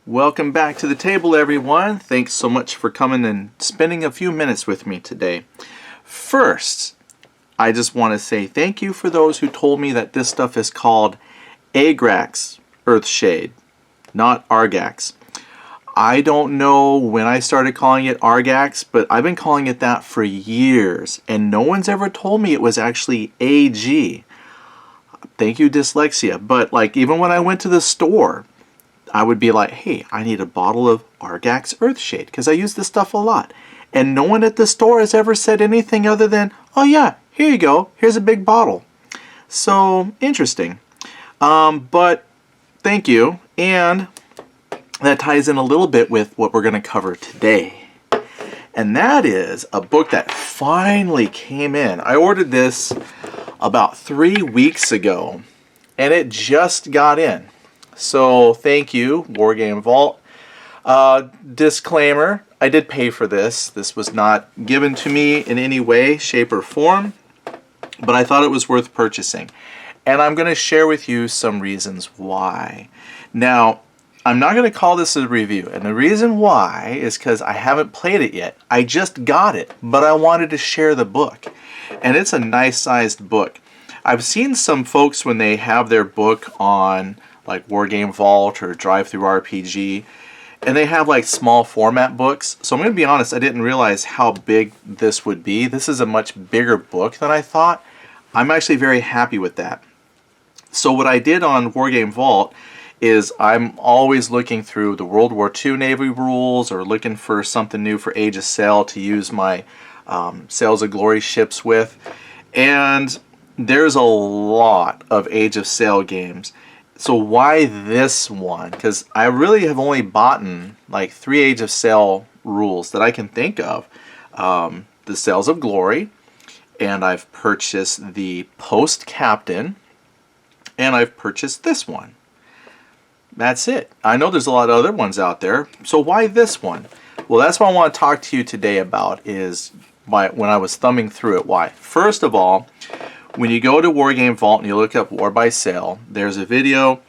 Welcome back to the table, everyone. Thanks so much for coming and spending a few minutes with me today. First, I just want to say thank you for those who told me that this stuff is called Agrax Earthshade, not Argax. I don't know when I started calling it Argax, but I've been calling it that for years, and no one's ever told me it was actually AG. Thank you, dyslexia. But like, even when I went to the store, I would be like, hey, I need a bottle of Argax Earthshade, because I use this stuff a lot. And no one at the store has ever said anything other than, oh yeah, here you go, here's a big bottle. So, interesting. But thank you. And that ties in a little bit with what we're going to cover today. And that is a book that finally came in. I ordered this about 3 weeks ago, and it just got in. So thank you, Wargame Vault. Disclaimer, I did pay for this. This was not given to me in any way, shape, or form, but I thought it was worth purchasing. And I'm going to share with you some reasons why. Now, I'm not going to call this a review, and the reason why is because I haven't played it yet. I just got it, but I wanted to share the book. And it's a nice sized book. I've seen some folks when they have their book on like Wargame Vault or Drive Through RPG, and they have like small format books. So I'm going to be honest, I didn't realize how big this would be. This is a much bigger book than I thought. I'm actually very happy with that. So what I did on Wargame Vault is I'm always looking through the World War II Navy rules or looking for something new for Age of Sail to use my Sails of Glory ships with. And there's a lot of Age of Sail games. So why this one? Because I really have only bought like 3 Age of Sail rules that I can think of. The Sails of Glory, and I've purchased the Post Captain, and I've purchased this one. That's it. I know there's a lot of other ones out there, so why this one? Well, that's what I want to talk to you today about, is when I was thumbing through it, why. First of all, when you go to Wargame Vault and you look up War by Sail, there's a video,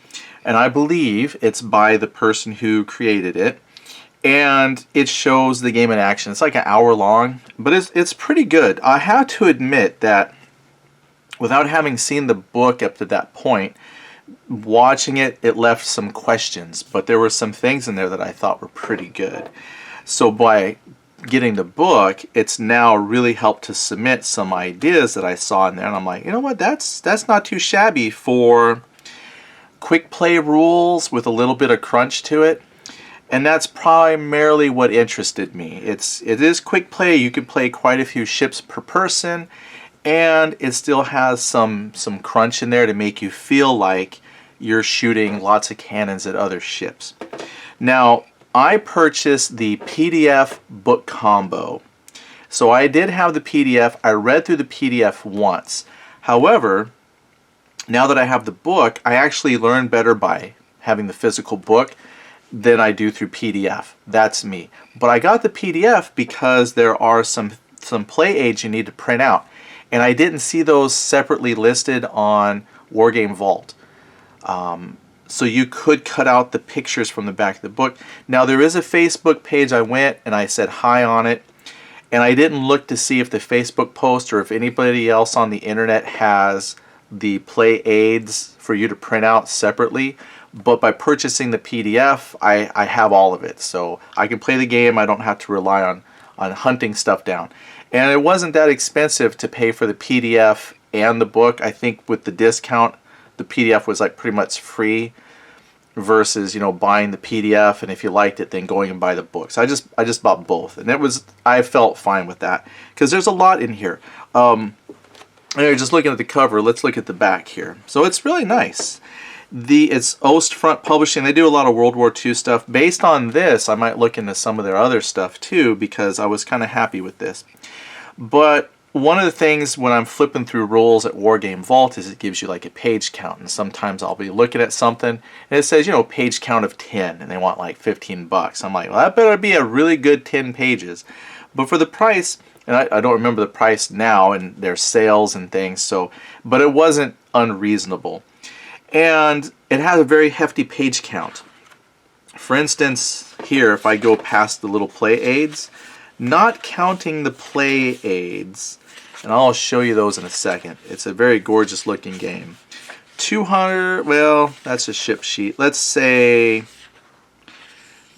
and I believe it's by the person who created it, and it shows the game in action. It's like an hour long, but it's pretty good. I have to admit that without having seen the book up to that point, watching it, it left some questions, but there were some things in there that I thought were pretty good. So by getting the book, it's now really helped to cement some ideas that I saw in there, and I'm like, you know what, that's not too shabby for quick play rules with a little bit of crunch to it. And that's primarily what interested me. It is quick play. You can play quite a few ships per person, and it still has some crunch in there to make you feel like you're shooting lots of cannons at other ships. Now, I purchased the PDF book combo. So I did have the PDF. I read through the PDF once. However, now that I have the book, I actually learn better by having the physical book than I do through PDF. That's me. But I got the PDF because there are some play aids you need to print out. And I didn't see those separately listed on Wargame Vault. So you could cut out the pictures from the back of the book. Now there is a Facebook page. I went and I said hi on it. And I didn't look to see if the Facebook post or if anybody else on the internet has the play aids for you to print out separately. But by purchasing the PDF, I have all of it. So I can play the game. I don't have to rely on hunting stuff down. And it wasn't that expensive to pay for the PDF and the book. I think with the discount, the PDF was like pretty much free versus, you know, buying the PDF, and if you liked it, then going and buy the books. I just bought both, and I felt fine with that because there's a lot in here. Anyway, just looking at the cover, let's look at the back here. So it's really nice. It's Ostfront Publishing. They do a lot of World War II stuff. Based on this, I might look into some of their other stuff too, because I was kind of happy with this. But one of the things when I'm flipping through rules at Wargame Vault is it gives you like a page count. And sometimes I'll be looking at something and it says, you know, page count of 10, and they want like $15. I'm like, well, that better be a really good 10 pages. But for the price, and I don't remember the price now, and there's sales and things, so, but it wasn't unreasonable. And it has a very hefty page count. For instance, here, if I go past the little play aids, not counting the play aids, and I'll show you those in a second. It's a very gorgeous looking game. 200, well, that's a ship sheet. Let's say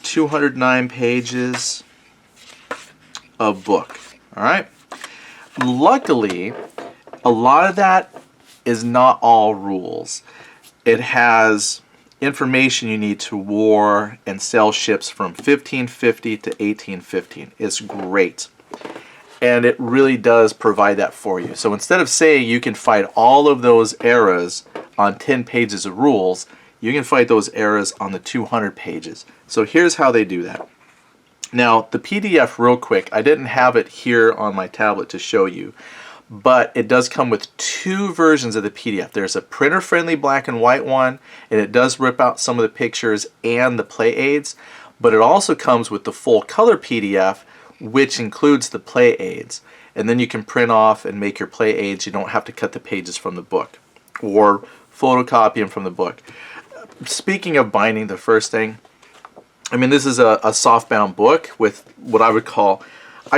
209 pages of book. All right. Luckily, a lot of that is not all rules. It has information you need to war and sell ships from 1550 to 1815. It's great. And it really does provide that for you. So instead of saying you can fight all of those eras on 10 pages of rules, you can fight those eras on the 200 pages. So here's how they do that. Now, the PDF, real quick, I didn't have it here on my tablet to show you, but it does come with two versions of the PDF. There's a printer-friendly black and white one, and it does rip out some of the pictures and the play aids, but it also comes with the full color PDF, which includes the play aids. And then you can print off and make your play aids. You don't have to cut the pages from the book or photocopy them from the book. Speaking of binding, the first thing, I mean, this is a soft-bound book with what I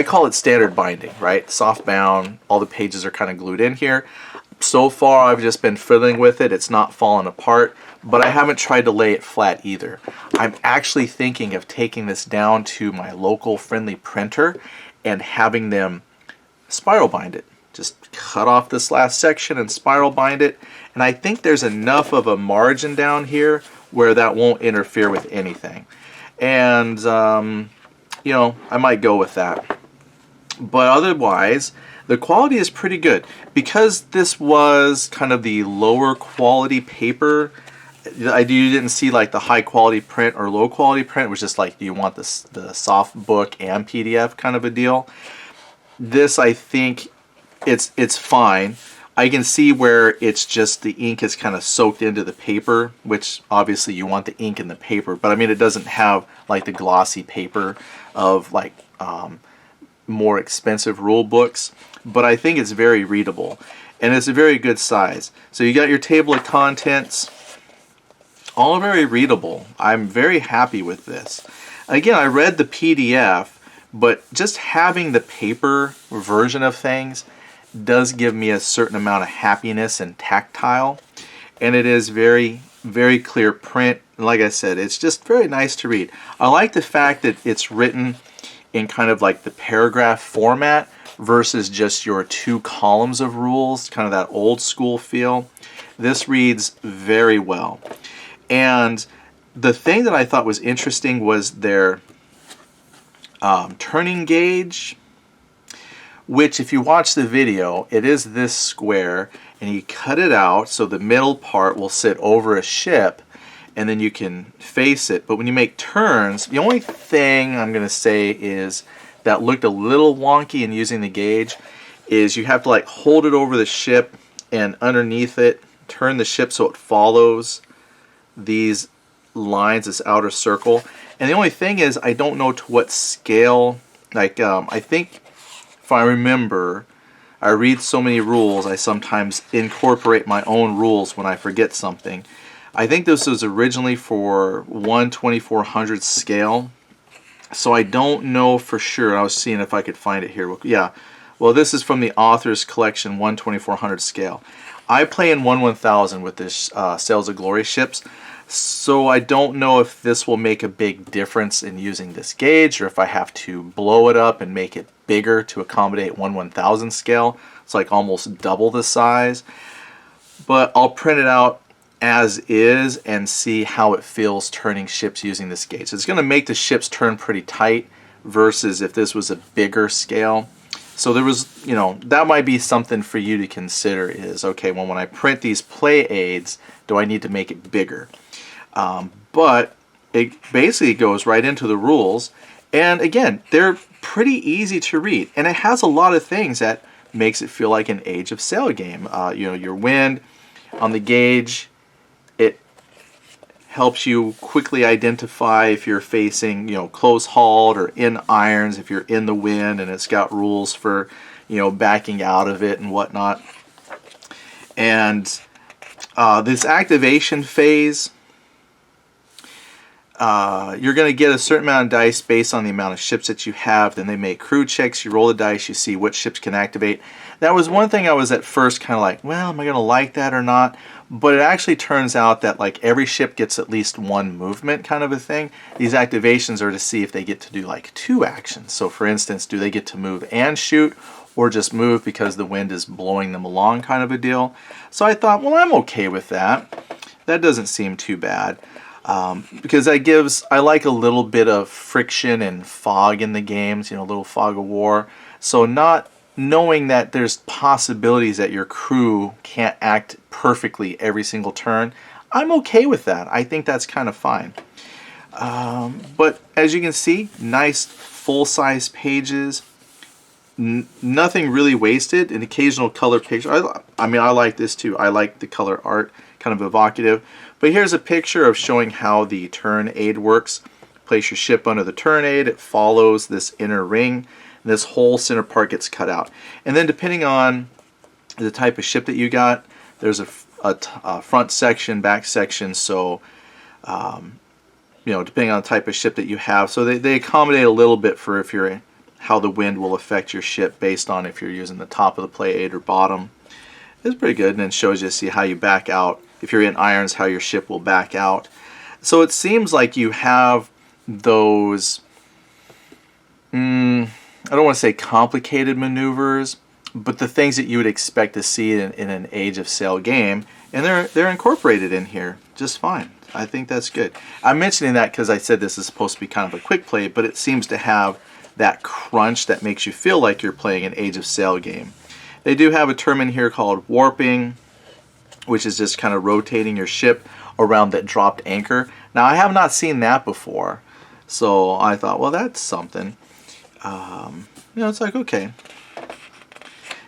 call it standard binding, right? Soft-bound, all the pages are kind of glued in here. So far, I've just been fiddling with it. It's not falling apart, but I haven't tried to lay it flat either. I'm actually thinking of taking this down to my local friendly printer and having them spiral bind it. Just cut off this last section and spiral bind it. And I think there's enough of a margin down here where that won't interfere with anything. And, you know, I might go with that. But otherwise, the quality is pretty good. Because this was kind of the lower quality paper, you didn't see like the high quality print or low quality print. It was just like, do you want the soft book and PDF kind of a deal? This, I think, it's fine. I can see where it's just the ink is kind of soaked into the paper, which obviously you want the ink in the paper, but I mean it doesn't have like the glossy paper of like more expensive rule books, but I think it's very readable and it's a very good size. So you got your table of contents, all very readable. I'm very happy with this. Again, I read the PDF, but just having the paper version of things does give me a certain amount of happiness and tactile, and it is very, very clear print. Like I said, it's just very nice to read. I like the fact that it's written in kind of like the paragraph format versus just your 2 columns of rules, kind of that old school feel. This reads very well. And the thing that I thought was interesting was their turning gauge, which if you watch the video, it is this square, and you cut it out so the middle part will sit over a ship, and then you can face it. But when you make turns, the only thing I'm going to say is that looked a little wonky in using the gauge is you have to like hold it over the ship and underneath it, turn the ship so it follows these lines, this outer circle. And the only thing is I don't know to what scale, like I think if I remember, I read so many rules, I sometimes incorporate my own rules when I forget something. I think this was originally for 1/2400 scale, so I don't know for sure. I was seeing if I could find it here. Yeah, well, this is from the author's collection, 1/2400 scale. I play in 1/1000 with this Sails of Glory ships, so I don't know if this will make a big difference in using this gauge, or if I have to blow it up and make it bigger to accommodate 1/1000 scale. It's like almost double the size. But I'll print it out as is and see how it feels turning ships using this gauge. It's going to make the ships turn pretty tight versus if this was a bigger scale. So there was, you know, that might be something for you to consider is, okay, well, when I print these play aids, do I need to make it bigger? But it basically goes right into the rules. And again, they're pretty easy to read. And it has a lot of things that makes it feel like an Age of Sail game. You know, your wind on the gauge, it helps you quickly identify if you're facing, you know, close hauled or in irons, if you're in the wind, and it's got rules for, you know, backing out of it and whatnot. And this activation phase, you're going to get a certain amount of dice based on the amount of ships that you have. Then they make crew checks. You roll the dice. You see what ships can activate. That was one thing I was at first kind of like, well, am I going to like that or not? But it actually turns out that like every ship gets at least one movement kind of a thing. These activations are to see if they get to do like 2 actions. So for instance, do they get to move and shoot, or just move because the wind is blowing them along kind of a deal. So I thought, well, I'm okay with that. That doesn't seem too bad. Because that gives, I like a little bit of friction and fog in the games, you know, a little fog of war. So not knowing that there's possibilities that your crew can't act perfectly every single turn, I'm okay with that. I think that's kind of fine. But as you can see, nice full-size pages. Nothing really wasted. An occasional color picture. I mean, I like this too. I like the color art, kind of evocative. But here's a picture of showing how the turn aid works. Place your ship under the turn aid. It follows this inner ring. This whole center part gets cut out. And then depending on the type of ship that you got, there's a front section, back section. So, you know, depending on the type of ship that you have. So they accommodate a little bit for if you're how the wind will affect your ship based on if you're using the top of the play aid or bottom. It's pretty good, and then shows you see how you back out. If you're in irons, how your ship will back out. So it seems like you have those, I don't want to say complicated maneuvers, but the things that you would expect to see in an Age of Sail game, and they're incorporated in here just fine. I think that's good. I'm mentioning that because I said this is supposed to be kind of a quick play, but it seems to have that crunch that makes you feel like you're playing an Age of Sail game. They do have a term in here called warping, which is just kind of rotating your ship around that dropped anchor. Now, I have not seen that before, so I thought, well, that's something. You know, it's like, okay.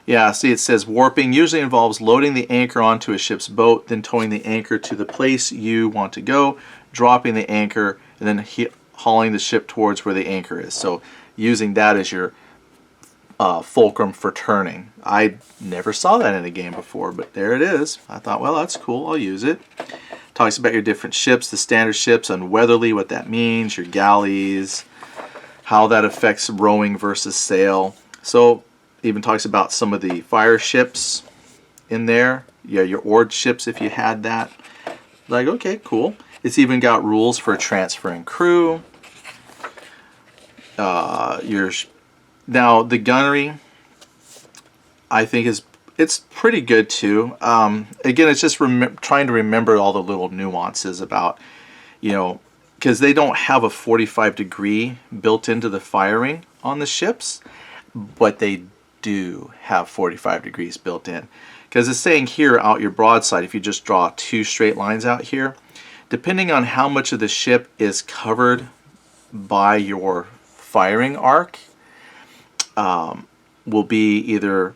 Yeah, see, it says warping usually involves loading the anchor onto a ship's boat, then towing the anchor to the place you want to go, dropping the anchor, and then hauling the ship towards where the anchor is. So using that as your fulcrum for turning. I never saw that in a game before, but there it is. I thought, well, that's cool. I'll use it. Talks about your different ships, the standard ships, unweatherly, what that means, your galleys, how that affects rowing versus sail. So even talks about some of the fire ships in there. Yeah, your oared ships if you had that. Like, okay, cool. It's even got rules for transferring crew. Now the gunnery, I think it's pretty good too. Again, it's just trying to remember all the little nuances about, you know, because they don't have a 45-degree built into the firing on the ships, but they do have 45 degrees built in. Because it's saying here out your broadside, if you just draw 2 straight lines out here, depending on how much of the ship is covered by your firing arc, will be either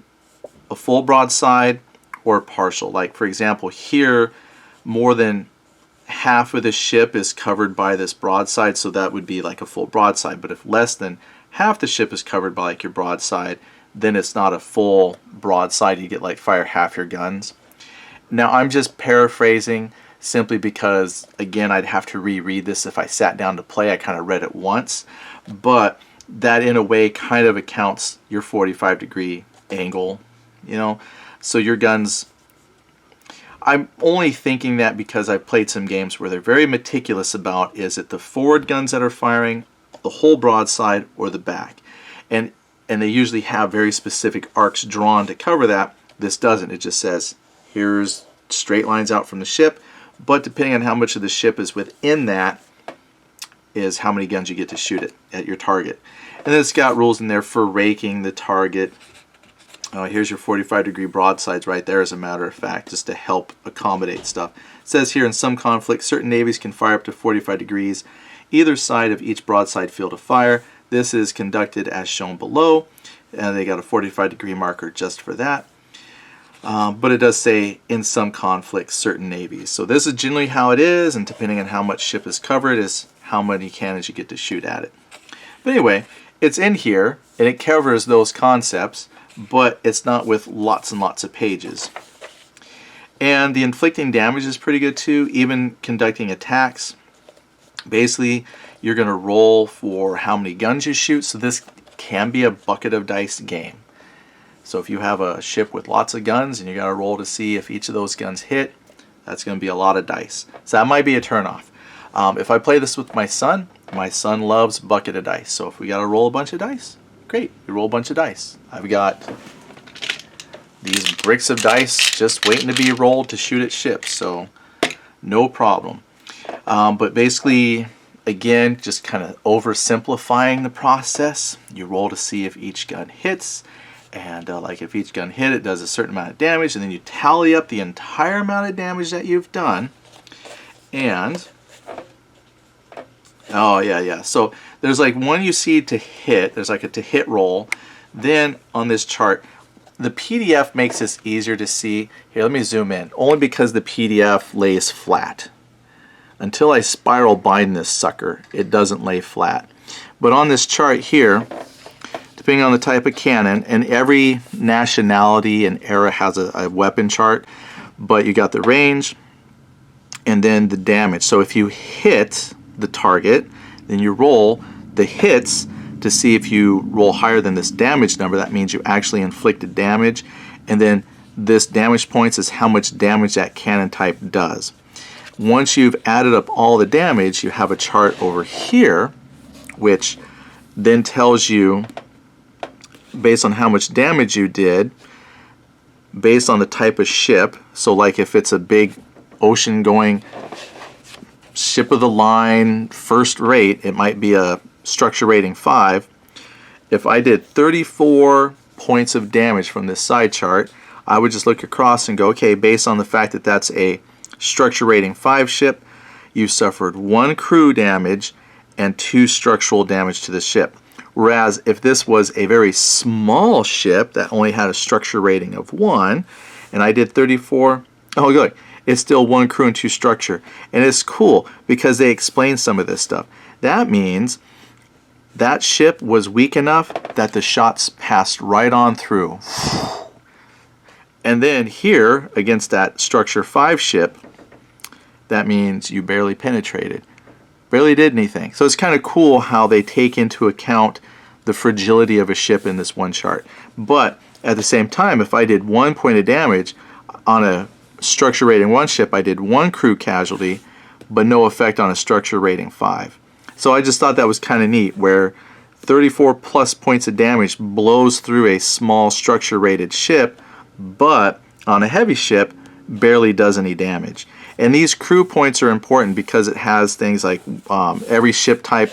a full broadside or partial. Like for example here, more than half of the ship is covered by this broadside, so that would be like a full broadside. But if less than half the ship is covered by like your broadside, then it's not a full broadside. You get like fire half your guns. Now I'm just paraphrasing simply because, again, I'd have to reread this if I sat down to play. I kind of read it once, but that in a way kind of accounts your 45-degree angle, you know. So your guns, I'm only thinking that because I've played some games where they're very meticulous about, is it the forward guns that are firing, the whole broadside, or the back? And they usually have very specific arcs drawn to cover that. This doesn't. It just says, here's straight lines out from the ship, but depending on how much of the ship is within that is how many guns you get to shoot at your target. And then it's got rules in there for raking the target. Here's your 45-degree broadsides right there, as a matter of fact, just to help accommodate stuff. It says here, in some conflicts, certain navies can fire up to 45 degrees either side of each broadside field of fire. This is conducted as shown below, and they got a 45-degree marker just for that. But it does say, in some conflicts, certain navies. So this is generally how it is, and depending on how much ship is covered is how many cannons you get to shoot at it. But anyway, it's in here, and it covers those concepts, but it's not with lots and lots of pages. And the inflicting damage is pretty good too, even conducting attacks. Basically, you're going to roll for how many guns you shoot. So this can be a bucket of dice game. So if you have a ship with lots of guns and you got to roll to see if each of those guns hit, that's going to be a lot of dice. So that might be a turnoff. If I play this with my son loves bucket of dice. So if we got to roll a bunch of dice, great, we roll a bunch of dice. I've got these bricks of dice just waiting to be rolled to shoot at ships, so no problem. But basically, again, just kind of oversimplifying the process. You roll to see if each gun hits, and like if each gun hit, it does a certain amount of damage, and then you tally up the entire amount of damage that you've done. And oh yeah, so there's like one you see to hit, there's like a to hit roll. Then on this chart, the PDF makes this easier to see. Here, let me zoom in, only because the PDF lays flat. Until I spiral bind this sucker, it doesn't lay flat. But on this chart here, depending on the type of cannon, and every nationality and era has a weapon chart, but you got the range and then the damage. So if you hit the target, then you roll the hits to see if you roll higher than this damage number. That means you actually inflicted damage, and then this damage points is how much damage that cannon type does. Once you've added up all the damage, you have a chart over here which then tells you, based on how much damage you did, based on the type of ship. So like if it's a big ocean going ship of the line first rate, it might be a structure rating 5. If I did 34 points of damage from this side chart, I would just look across and go, okay, based on the fact that that's a structure rating 5 ship, you suffered 1 crew damage and 2 structural damage to the ship. Whereas if this was a very small ship that only had a structure rating of 1, and I did 34, oh good, it's still 1 crew and 2 structure. And it's cool because they explain some of this stuff. That means that ship was weak enough that the shots passed right on through. And then here, against that structure 5 ship, that means you barely penetrated. Barely did anything. So it's kind of cool how they take into account the fragility of a ship in this one chart. But at the same time, if I did 1 point of damage on a structure rating 1 ship, I did 1 crew casualty, but no effect on a structure rating 5. So I just thought that was kind of neat, where 34 plus points of damage blows through a small structure rated ship, but on a heavy ship barely does any damage. And these crew points are important because it has things like every ship type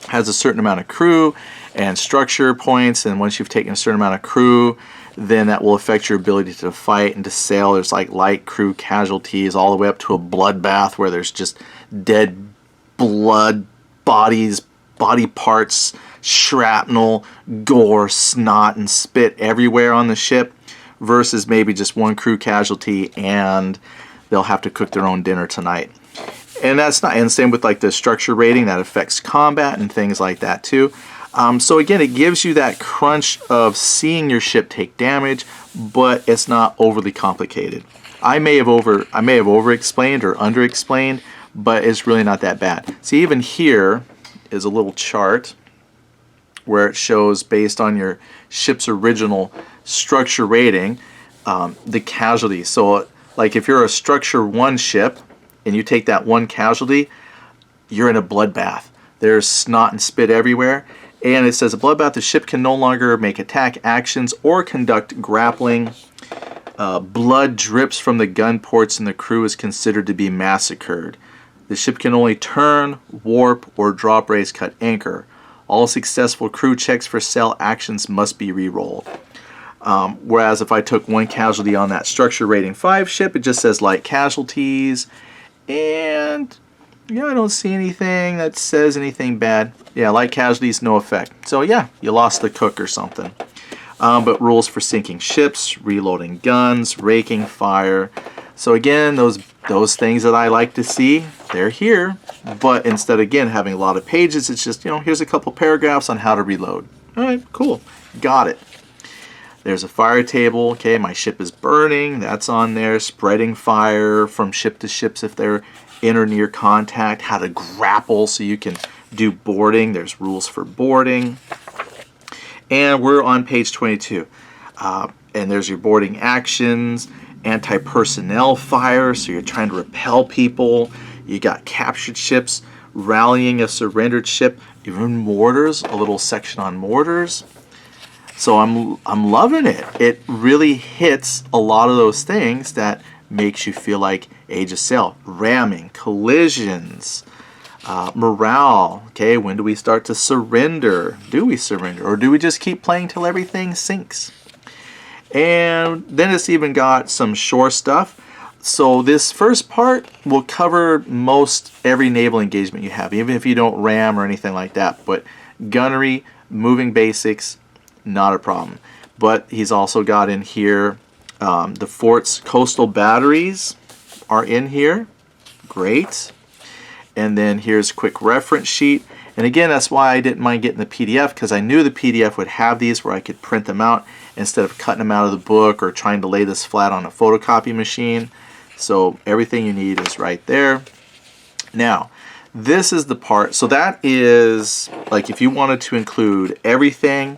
has a certain amount of crew and structure points, and once you've taken a certain amount of crew, then that will affect your ability to fight and to sail. There's like light crew casualties all the way up to a bloodbath where there's just dead blood, bodies, body parts, shrapnel, gore, snot, and spit everywhere on the ship, versus maybe just 1 crew casualty and they'll have to cook their own dinner tonight. And that's not, and same with like the structure rating, that affects combat and things like that too. So again, it gives you that crunch of seeing your ship take damage, but it's not overly complicated. I may have over-explained or under-explained, but it's really not that bad. See, even here is a little chart where it shows, based on your ship's original structure rating, the casualties. So like if you're a structure 1 ship and you take that 1 casualty, you're in a bloodbath. There's snot and spit everywhere. And it says, a bloodbath, the ship can no longer make attack actions or conduct grappling. Blood drips from the gun ports and the crew is considered to be massacred. The ship can only turn, warp, or drop, raise, cut anchor. All successful crew checks for cell actions must be re-rolled. Whereas if I took 1 casualty on that structure rating 5 ship, it just says light casualties. And yeah, I don't see anything that says anything bad. Yeah, light casualties, no effect. So yeah, you lost the cook or something. But rules for sinking ships, reloading guns, raking fire. So again, those things that I like to see, they're here. But instead, again, having a lot of pages, it's just, here's a couple paragraphs on how to reload. All right, cool. Got it. There's a fire table. Okay, my ship is burning. That's on there. Spreading fire from ship to ships if they're inner near contact, how to grapple so you can do boarding. There's rules for boarding. And we're on page 22. And there's your boarding actions, anti-personnel fire, so you're trying to repel people. You got captured ships, rallying a surrendered ship, even mortars, a little section on mortars. So I'm loving it. It really hits a lot of those things that makes you feel like Age of Sail. Ramming, collisions, morale. Okay, when do we start to surrender? Do we surrender, or do we just keep playing till everything sinks? And then it's even got some shore stuff. So this first part will cover most every naval engagement you have, even if you don't ram or anything like that. But gunnery, moving basics, not a problem. But he's also got in here the fort's coastal batteries are in here. Great. And then here's a quick reference sheet. And again, that's why I didn't mind getting the PDF, because I knew the PDF would have these where I could print them out instead of cutting them out of the book or trying to lay this flat on a photocopy machine. So everything you need is right there. Now, this is the part. So that is, like, if you wanted to include everything,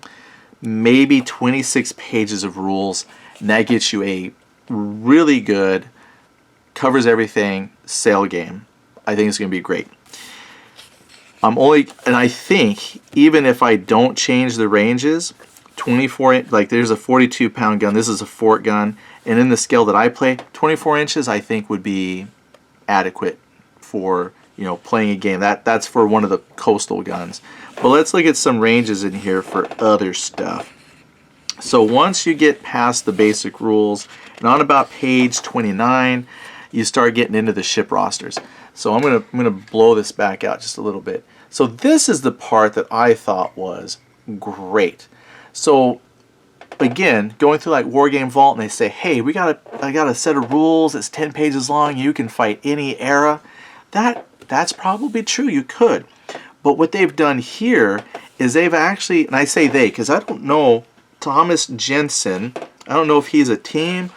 maybe 26 pages of rules, and that gets you a really good, covers everything sail game. I think it's going to be great. And I think even if I don't change the ranges, 24, like there's a 42 pound gun, this is a fort gun, and in the scale that I play, 24 inches I think would be adequate for, you know, playing a game. That's for one of the coastal guns. But let's look at some ranges in here for other stuff. So once you get past the basic rules, and on about page 29, you start getting into the ship rosters. So I'm gonna blow this back out just a little bit. So this is the part that I thought was great. So again, going through like Wargame Vault, and they say, hey, I got a set of rules, it's 10 pages long, you can fight any era. That's probably true, you could. But what they've done here is they've actually, and I say they because I don't know Thomas Jensen, I don't know if he's a team,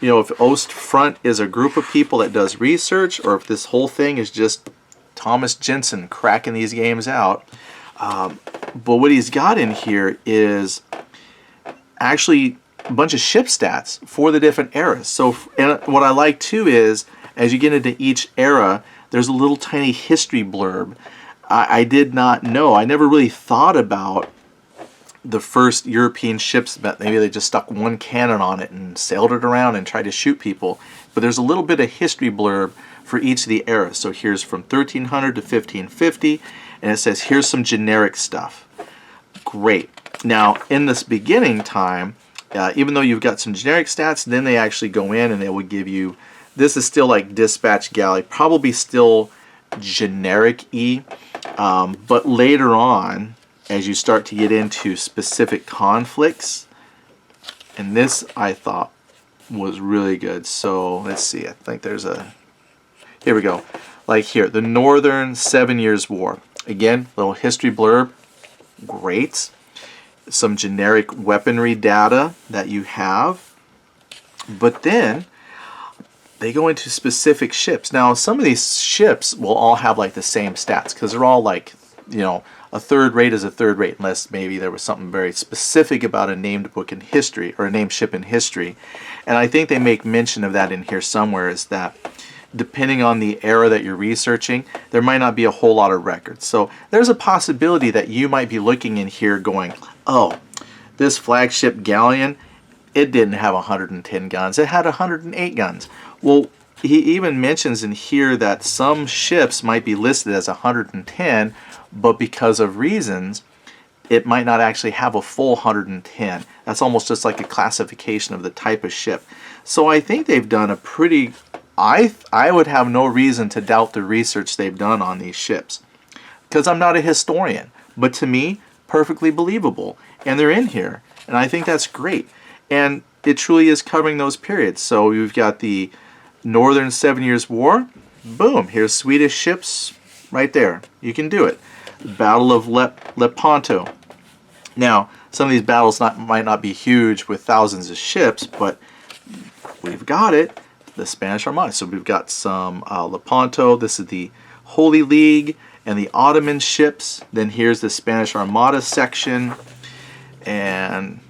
you know, if Ostfront is a group of people that does research, or if this whole thing is just Thomas Jensen cracking these games out. But what he's got in here is actually a bunch of ship stats for the different eras. So, and what I like too is, as you get into each era, there's a little tiny history blurb. I did not know, I never really thought about the first European ships, but maybe they just stuck one cannon on it and sailed it around and tried to shoot people. But there's a little bit of history blurb for each of the eras. So here's from 1300 to 1550, and it says here's some generic stuff. Great. Now in this beginning time, even though you've got some generic stats, then they actually go in and they will give you, this is still like dispatch galley, probably still generic-y, but later on, as you start to get into specific conflicts, and this I thought was really good. So let's see, I think there's a, here we go. Like here, the Northern 7 Years' War. Again, little history blurb, great. Some generic weaponry data that you have. But then they go into specific ships. Now some of these ships will all have like the same stats because they're all like, you know, a third rate is a third rate, unless maybe there was something very specific about a named book in history or a named ship in history. And I think they make mention of that in here somewhere, is that depending on the era that you're researching, there might not be a whole lot of records. So there's a possibility that you might be looking in here going, oh, this flagship galleon, it didn't have 110 guns, it had 108 guns. Well, he even mentions in here that some ships might be listed as 110, but because of reasons, it might not actually have a full 110. That's almost just like a classification of the type of ship. So I think they've done a pretty, I would have no reason to doubt the research they've done on these ships. Because I'm not a historian, but to me, perfectly believable. And they're in here, and I think that's great. And it truly is covering those periods. So you've got the Northern 7 Years' War, boom, here's Swedish ships right there. You can do it. Battle of Lepanto. Now, some of these battles might not be huge with thousands of ships, but we've got it. the Spanish Armada. So we've got some Lepanto. This is the Holy League and the Ottoman ships. Then here's the Spanish Armada section, and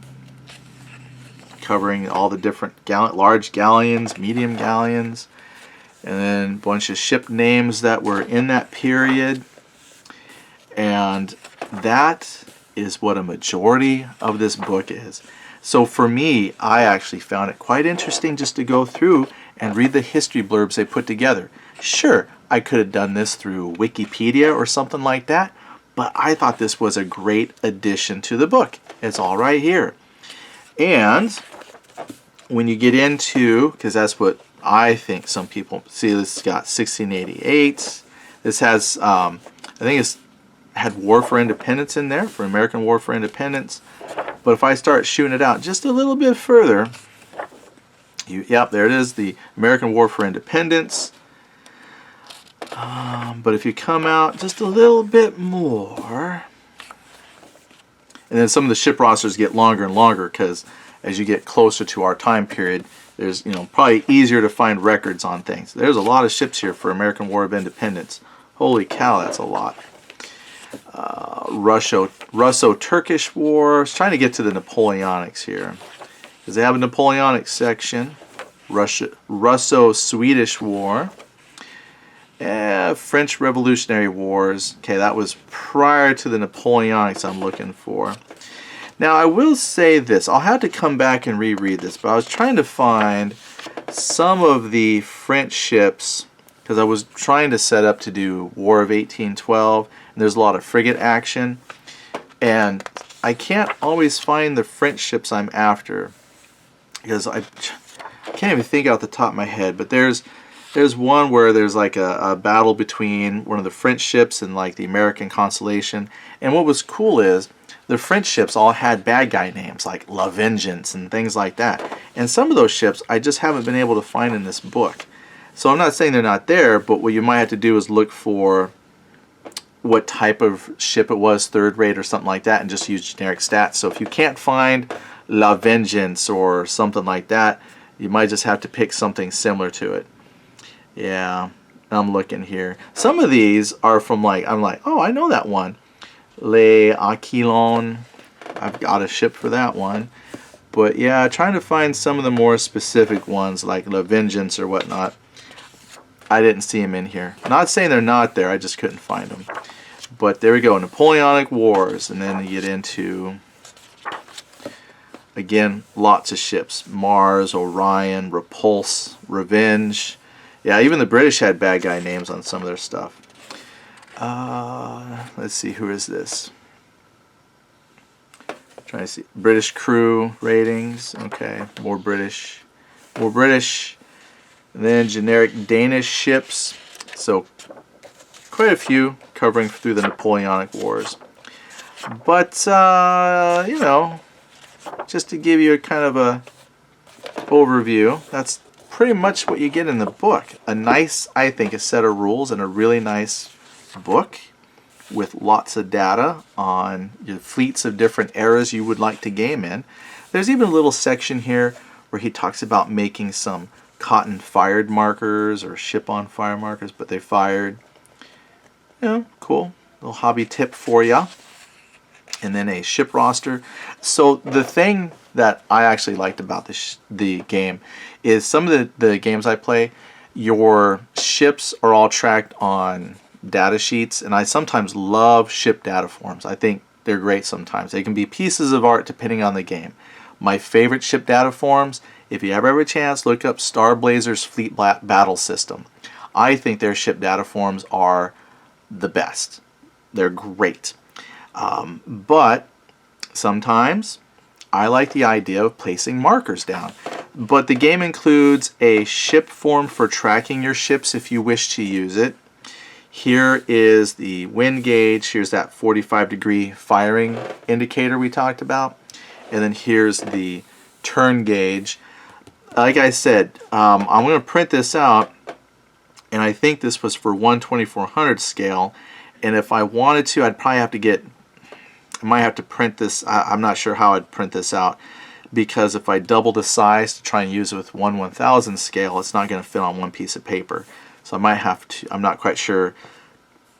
covering all the different large galleons, medium galleons, and then a bunch of ship names that were in that period. And that is what a majority of this book is. So for me, I actually found it quite interesting just to go through and read the history blurbs they put together. Sure, I could have done this through Wikipedia or something like that, but I thought this was a great addition to the book. It's all right here. And when you get into, because that's what I think some people see, this has got 1688. This has, I think it's had War for Independence in there, for American War for Independence. But if I start shooting it out just a little bit further, yep, there it is, the American War for Independence. But if you come out just a little bit more, and then some of the ship rosters get longer and longer because as you get closer to our time period, there's probably easier to find records on things. There's a lot of ships here for American War of Independence. Holy cow, that's a lot. Russo-Turkish War. I was trying to get to the Napoleonics here because they have a Napoleonic section. Russo-Swedish War. French Revolutionary Wars. Okay, that was prior to the Napoleonics I'm looking for. Now I will say this, I'll have to come back and reread this, but I was trying to find some of the French ships because I was trying to set up to do War of 1812, and there's a lot of frigate action, and I can't always find the French ships I'm after because I can't even think out the top of my head, but there's one where there's like a battle between one of the French ships and like the American Constellation, and what was cool is the French ships all had bad guy names like La Vengeance and things like that. And some of those ships I just haven't been able to find in this book. So I'm not saying they're not there, but what you might have to do is look for what type of ship it was, third rate or something like that, and just use generic stats. So if you can't find La Vengeance or something like that, you might just have to pick something similar to it. Yeah, I'm looking here. Some of these are from I'm like, oh, I know that one. Le Aquilon, I've got a ship for that one. But yeah, trying to find some of the more specific ones like La Vengeance or whatnot. I didn't see them in here. Not saying they're not there, I just couldn't find them. But there we go, Napoleonic Wars. And then you get into, again, lots of ships. Mars, Orion, Repulse, Revenge. Yeah, even the British had bad guy names on some of their stuff. Let's see, who is this? Trying to see British crew ratings. Okay, more British, more British. And then generic Danish ships. So quite a few covering through the Napoleonic Wars. But just to give you a kind of a overview, that's pretty much what you get in the book. A nice, I think, a set of rules and a really nice book with lots of data on your fleets of different eras you would like to game in. There's even a little section here where he talks about making some cotton fired markers or ship on fire markers, but they fired. Cool. Little hobby tip for you. And then a ship roster. So the thing that I actually liked about the game is some of the games I play, your ships are all tracked on data sheets, and I sometimes love ship data forms. I think they're great sometimes. They can be pieces of art depending on the game. My favorite ship data forms, if you ever have a chance, look up Star Blazer's Fleet Battle System. I think their ship data forms are the best. They're great. But sometimes I like the idea of placing markers down. But the game includes a ship form for tracking your ships if you wish to use it. Here is the wind gauge. Here's that 45-degree firing indicator we talked about. And then here's the turn gauge. Like I said, I'm going to print this out, and I think this was for 1/2400 scale. And if I wanted to, I'd probably have to I might have to print this. I'm not sure how I'd print this out. because if I double the size to try and use it with 1/1000 scale, it's not going to fit on one piece of paper. So I might have to, I'm not quite sure,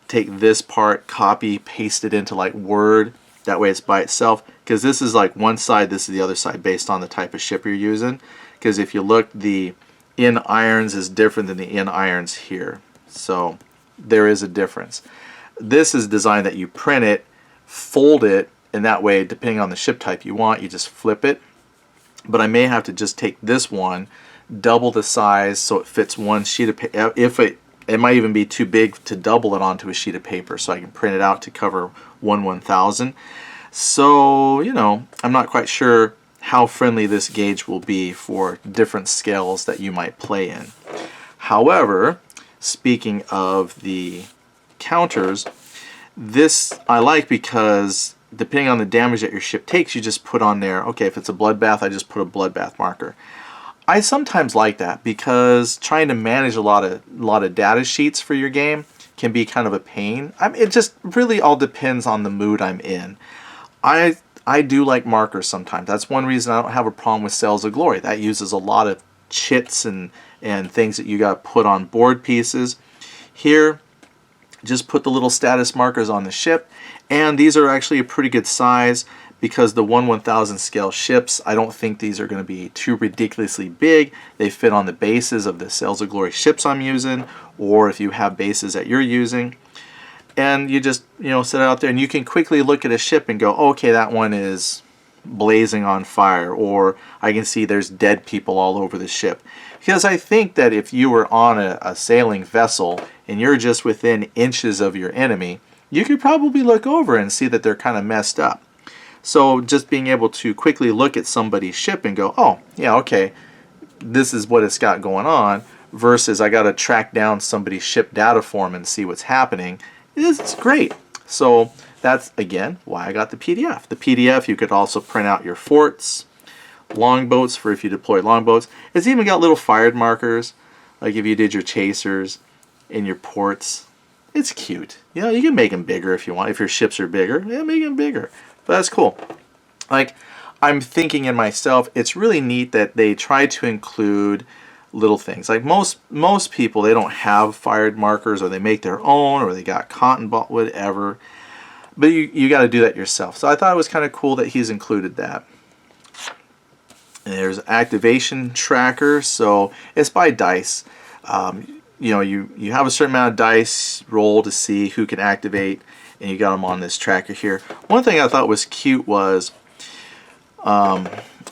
take this part, copy, paste it into like Word. That way it's by itself, because this is like one side, this is the other side based on the type of ship you're using. Because if you look, the in irons is different than the in irons here. So there is a difference. This is designed that you print it, fold it, and that way, depending on the ship type you want, you just flip it. But I may have to just take this one, double the size so it fits one sheet of paper. If it might even be too big to double it onto a sheet of paper, so I can print it out to cover 1/1000. So, you know, I'm not quite sure how friendly this gauge will be for different scales that you might play in. However, speaking of the counters, this I like because depending on the damage that your ship takes, you just put on there, okay, if it's a bloodbath, I just put a bloodbath marker. I sometimes like that because trying to manage a lot of data sheets for your game can be kind of a pain. It just really all depends on the mood I'm in. I do like markers sometimes. That's one reason I don't have a problem with Sails of Glory. That uses a lot of chits and things that you got to put on board pieces. Here, just put the little status markers on the ship, and these are actually a pretty good size because the 1/1000 scale ships, I don't think these are going to be too ridiculously big. They fit on the bases of the Sails of Glory ships I'm using, or if you have bases that you're using. And you just, you know, set it out there, and you can quickly look at a ship and go, okay, that one is blazing on fire, or I can see there's dead people all over the ship. Because I think that if you were on a sailing vessel and you're just within inches of your enemy, you could probably look over and see that they're kind of messed up. So just being able to quickly look at somebody's ship and go, oh, yeah, okay, this is what it's got going on, versus I got to track down somebody's ship data form and see what's happening, it's great. So that's, again, why I got the PDF. The PDF, you could also print out your forts, longboats for if you deploy longboats. It's even got little fired markers, like if you did your chasers and your ports. It's cute. You know, you can make them bigger if you want. If your ships are bigger, yeah, make them bigger. But that's cool. Like, I'm thinking in myself, it's really neat that they try to include little things. Like most people, they don't have fired markers, or they make their own, or they got cotton ball, whatever. But you got to do that yourself. So I thought it was kind of cool that he's included that. And there's activation tracker, so it's by dice. You know, you have a certain amount of dice roll to see who can activate, and you got them on this tracker here. One thing I thought was cute was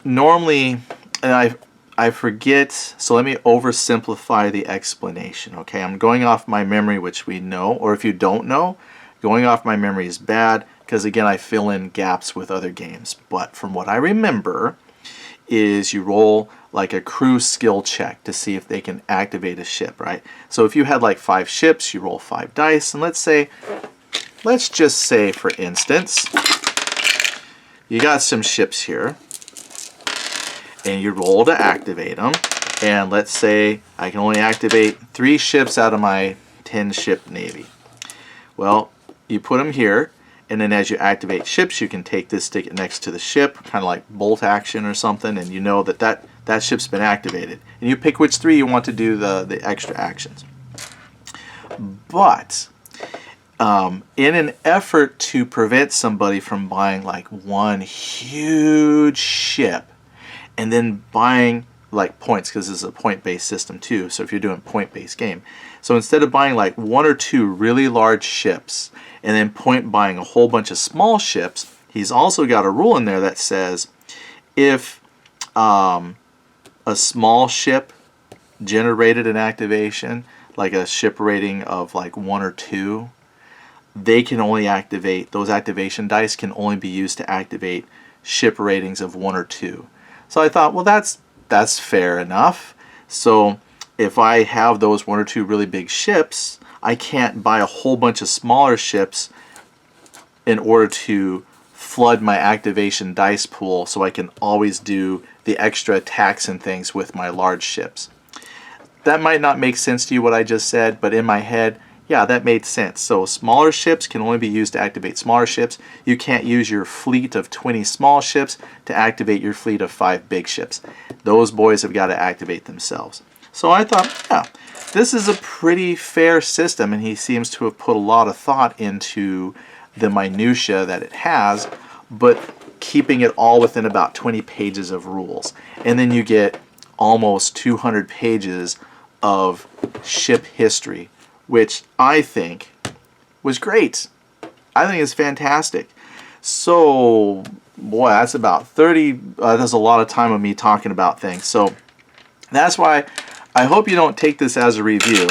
normally, and I forget, so let me oversimplify the explanation. Okay, I'm going off my memory, which we know, or if you don't know, going off my memory is bad because, again, I fill in gaps with other games. But from what I remember is you roll like a crew skill check to see if they can activate a ship, right? So if you had like 5 ships, you roll 5 dice, and let's just say, for instance, you got some ships here, and you roll to activate them, and let's say I can only activate 3 ships out of my 10-ship navy. Well, you put them here, and then as you activate ships, you can take this, stick it next to the ship, kind of like bolt action or something, and you know that ship's been activated. And you pick which 3 you want to do the extra actions. But in an effort to prevent somebody from buying like one huge ship and then buying like points, because this is a point-based system too, so if you're doing point-based game, so instead of buying like 1 or 2 really large ships and then buying a whole bunch of small ships, he's also got a rule in there that says if a small ship generated an activation, like a ship rating of like 1 or 2, they can only activate, those activation dice can only be used to activate ship ratings of 1 or 2. So I thought, well, that's fair enough. So if I have those 1 or 2 really big ships, I can't buy a whole bunch of smaller ships in order to flood my activation dice pool so I can always do the extra attacks and things with my large ships. That might not make sense to you what I just said, but in my head, yeah, that made sense. So smaller ships can only be used to activate smaller ships. You can't use your fleet of 20 small ships to activate your fleet of 5 big ships. Those boys have got to activate themselves. So I thought, yeah, this is a pretty fair system, and he seems to have put a lot of thought into the minutia that it has, but keeping it all within about 20 pages of rules. And then you get almost 200 pages of ship history, which I think was great. I think it's fantastic. So, boy, that's about 30, that's a lot of time of me talking about things. So, that's why I hope you don't take this as a review,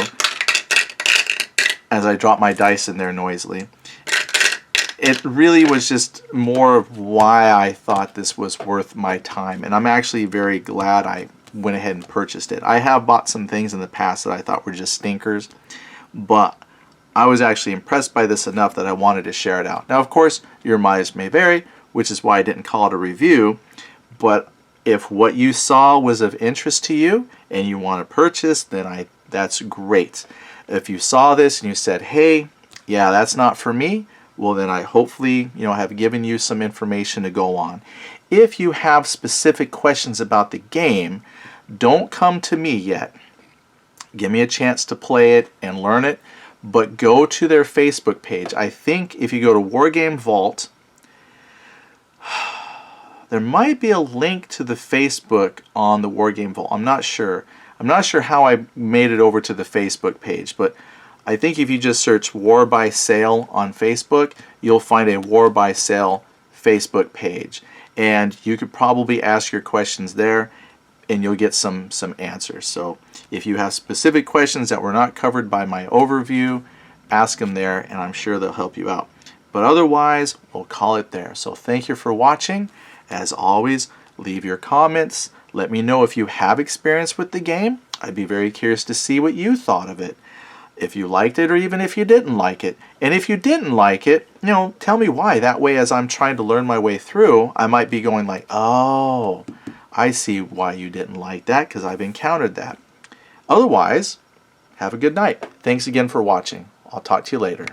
as I drop my dice in there noisily. It really was just more of why I thought this was worth my time. And I'm actually very glad I went ahead and purchased it. I have bought some things in the past that I thought were just stinkers, but I was actually impressed by this enough that I wanted to share it out. Now, of course, your mileage may vary, which is why I didn't call it a review, but if what you saw was of interest to you and you want to purchase, then that's great. If you saw this and you said, hey, yeah, that's not for me, well, then I hopefully, have given you some information to go on. If you have specific questions about the game, don't come to me yet. Give me a chance to play it and learn it, but go to their Facebook page. I think if you go to Wargame Vault, there might be a link to the Facebook on the Wargame Vault. I'm not sure. I'm not sure how I made it over to the Facebook page, but I think if you just search War by Sale on Facebook, you'll find a War by Sale Facebook page. And you could probably ask your questions there, and you'll get some answers. So if you have specific questions that were not covered by my overview, ask them there, and I'm sure they'll help you out. But otherwise, we'll call it there. So thank you for watching. As always, leave your comments. Let me know if you have experience with the game. I'd be very curious to see what you thought of it. If you liked it, or even if you didn't like it. And if you didn't like it, tell me why. That way, as I'm trying to learn my way through, I might be going like, oh, I see why you didn't like that, because I've encountered that. Otherwise, have a good night. Thanks again for watching. I'll talk to you later.